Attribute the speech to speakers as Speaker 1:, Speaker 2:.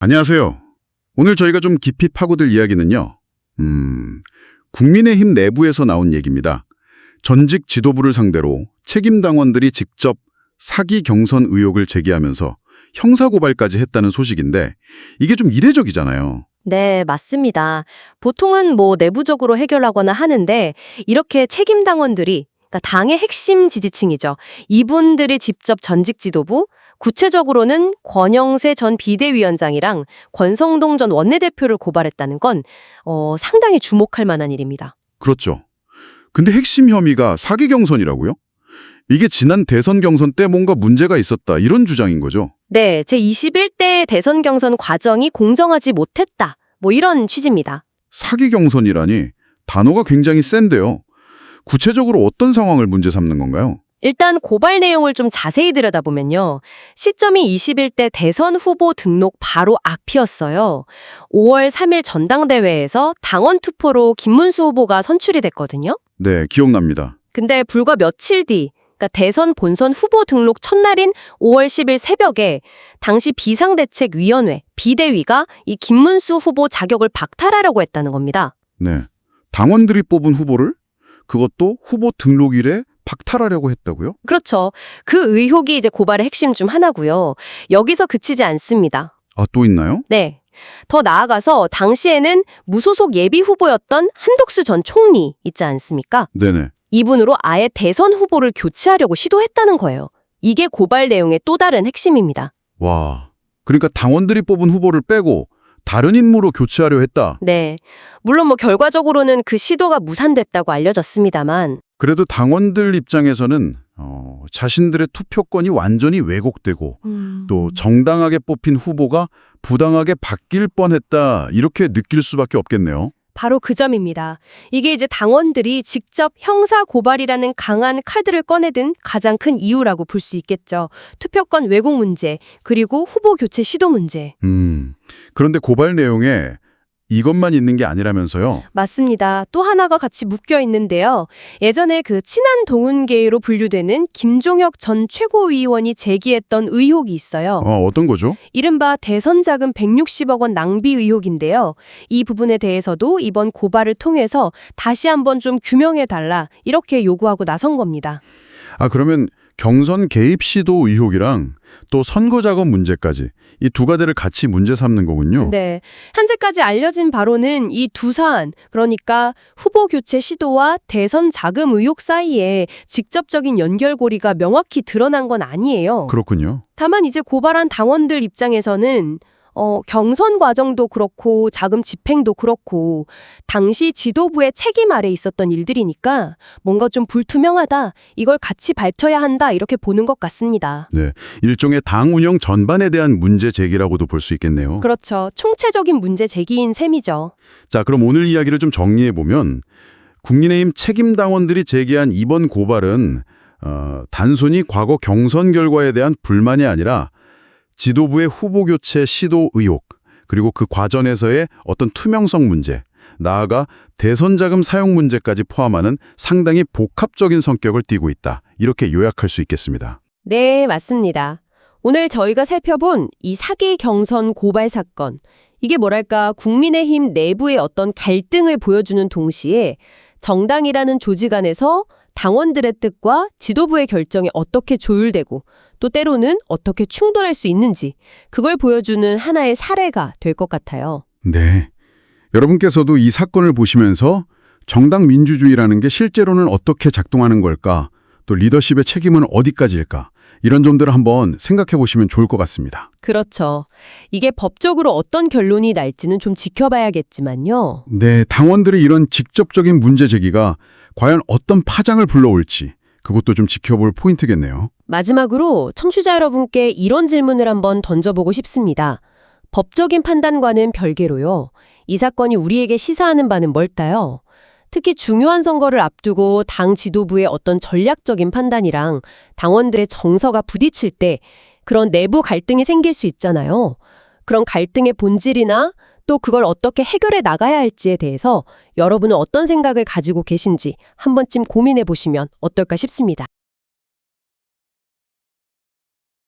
Speaker 1: 안녕하세요. 오늘 저희가 좀 깊이 파고들 이야기는요. 국민의힘 내부에서 나온 얘기입니다. 전직 지도부를 상대로 책임 당원들이 직접 사기 경선 의혹을 제기하면서 형사고발까지 했다는 소식인데 이게 좀 이례적이잖아요.
Speaker 2: 네, 맞습니다. 보통은 내부적으로 해결하거나 하는데 이렇게 책임 당원들이 그러니까 당의 핵심 지지층이죠. 이분들이 직접 전직 지도부, 구체적으로는 권영세 전 비대위원장이랑 권성동 전 원내대표를 고발했다는 건 상당히 주목할 만한 일입니다.
Speaker 1: 그렇죠. 근데 핵심 혐의가 사기 경선이라고요? 이게 지난 대선 경선 때 뭔가 문제가 있었다 이런 주장인 거죠?
Speaker 2: 네, 제21대 대선 경선 과정이 공정하지 못했다. 이런 취지입니다.
Speaker 1: 사기 경선이라니 단어가 굉장히 센데요. 구체적으로 어떤 상황을 문제 삼는 건가요?
Speaker 2: 일단 고발 내용을 좀 자세히 들여다보면요. 시점이 21대 대선 후보 등록 바로 앞이었어요. 5월 3일 전당대회에서 당원 투표로 김문수 후보가 선출이 됐거든요.
Speaker 1: 네, 기억납니다.
Speaker 2: 근데 불과 며칠 뒤, 그러니까 대선 본선 후보 등록 첫날인 5월 10일 새벽에 당시 비상대책위원회, 비대위가 이 김문수 후보 자격을 박탈하려고 했다는 겁니다.
Speaker 1: 네, 당원들이 뽑은 후보를 그것도 후보 등록일에 박탈하려고 했다고요?
Speaker 2: 그렇죠. 그 의혹이 이제 고발의 핵심 중 하나고요. 여기서 그치지 않습니다.
Speaker 1: 아, 또 있나요?
Speaker 2: 네. 더 나아가서 당시에는 무소속 예비 후보였던 한덕수 전 총리 있지 않습니까?
Speaker 1: 네네.
Speaker 2: 이분으로 아예 대선 후보를 교체하려고 시도했다는 거예요. 이게 고발 내용의 또 다른 핵심입니다.
Speaker 1: 와, 그러니까 당원들이 뽑은 후보를 빼고 다른 인물로 교체하려 했다.
Speaker 2: 네. 물론 결과적으로는 그 시도가 무산됐다고 알려졌습니다만
Speaker 1: 그래도 당원들 입장에서는 자신들의 투표권이 완전히 왜곡되고 또 정당하게 뽑힌 후보가 부당하게 바뀔 뻔했다 이렇게 느낄 수밖에 없겠네요.
Speaker 2: 바로 그 점입니다. 이게 이제 당원들이 직접 형사 고발이라는 강한 카드를 꺼내든 가장 큰 이유라고 볼 수 있겠죠. 투표권 왜곡 문제, 그리고 후보 교체 시도 문제.
Speaker 1: 그런데 고발 내용에 이것만 있는 게 아니라면서요.
Speaker 2: 맞습니다. 또 하나가 같이 묶여 있는데요. 예전에 그 친한 동훈계로 분류되는 김종혁 전 최고위원이 제기했던 의혹이 있어요.
Speaker 1: 어떤 거죠?
Speaker 2: 이른바 대선 자금 160억 원 낭비 의혹인데요. 이 부분에 대해서도 이번 고발을 통해서 다시 한번 좀 규명해달라 이렇게 요구하고 나선 겁니다.
Speaker 1: 그러면 경선 개입 시도 의혹이랑 또 선거 작업 문제까지 이 두 가지를 같이 문제 삼는 거군요.
Speaker 2: 네. 현재까지 알려진 바로는 이 두 사안, 그러니까 후보 교체 시도와 대선 자금 의혹 사이에 직접적인 연결고리가 명확히 드러난 건 아니에요.
Speaker 1: 그렇군요.
Speaker 2: 다만 이제 고발한 당원들 입장에서는 경선 과정도 그렇고 자금 집행도 그렇고 당시 지도부의 책임 아래 있었던 일들이니까 뭔가 좀 불투명하다, 이걸 같이 밝혀야 한다 이렇게 보는 것 같습니다.
Speaker 1: 네, 일종의 당 운영 전반에 대한 문제 제기라고도 볼 수 있겠네요.
Speaker 2: 그렇죠. 총체적인 문제 제기인 셈이죠.
Speaker 1: 자, 그럼 오늘 이야기를 좀 정리해보면 국민의힘 책임 당원들이 제기한 이번 고발은 단순히 과거 경선 결과에 대한 불만이 아니라 지도부의 후보 교체 시도 의혹, 그리고 그 과정에서의 어떤 투명성 문제, 나아가 대선 자금 사용 문제까지 포함하는 상당히 복합적인 성격을 띠고 있다. 이렇게 요약할 수 있겠습니다.
Speaker 2: 네, 맞습니다. 오늘 저희가 살펴본 이 사기 경선 고발 사건, 이게 국민의힘 내부의 어떤 갈등을 보여주는 동시에 정당이라는 조직 안에서 당원들의 뜻과 지도부의 결정이 어떻게 조율되고 또 때로는 어떻게 충돌할 수 있는지, 그걸 보여주는 하나의 사례가 될 것 같아요.
Speaker 1: 네. 여러분께서도 이 사건을 보시면서 정당 민주주의라는 게 실제로는 어떻게 작동하는 걸까? 또 리더십의 책임은 어디까지일까? 이런 점들을 한번 생각해 보시면 좋을 것 같습니다.
Speaker 2: 그렇죠. 이게 법적으로 어떤 결론이 날지는 좀 지켜봐야겠지만요.
Speaker 1: 네, 당원들의 이런 직접적인 문제 제기가 과연 어떤 파장을 불러올지 그것도 좀 지켜볼 포인트겠네요.
Speaker 2: 마지막으로 청취자 여러분께 이런 질문을 한번 던져보고 싶습니다. 법적인 판단과는 별개로요. 이 사건이 우리에게 시사하는 바는 뭘까요? 특히 중요한 선거를 앞두고 당 지도부의 어떤 전략적인 판단이랑 당원들의 정서가 부딪힐 때 그런 내부 갈등이 생길 수 있잖아요. 그런 갈등의 본질이나 또 그걸 어떻게 해결해 나가야 할지에 대해서 여러분은 어떤 생각을 가지고 계신지 한 번쯤 고민해 보시면 어떨까 싶습니다.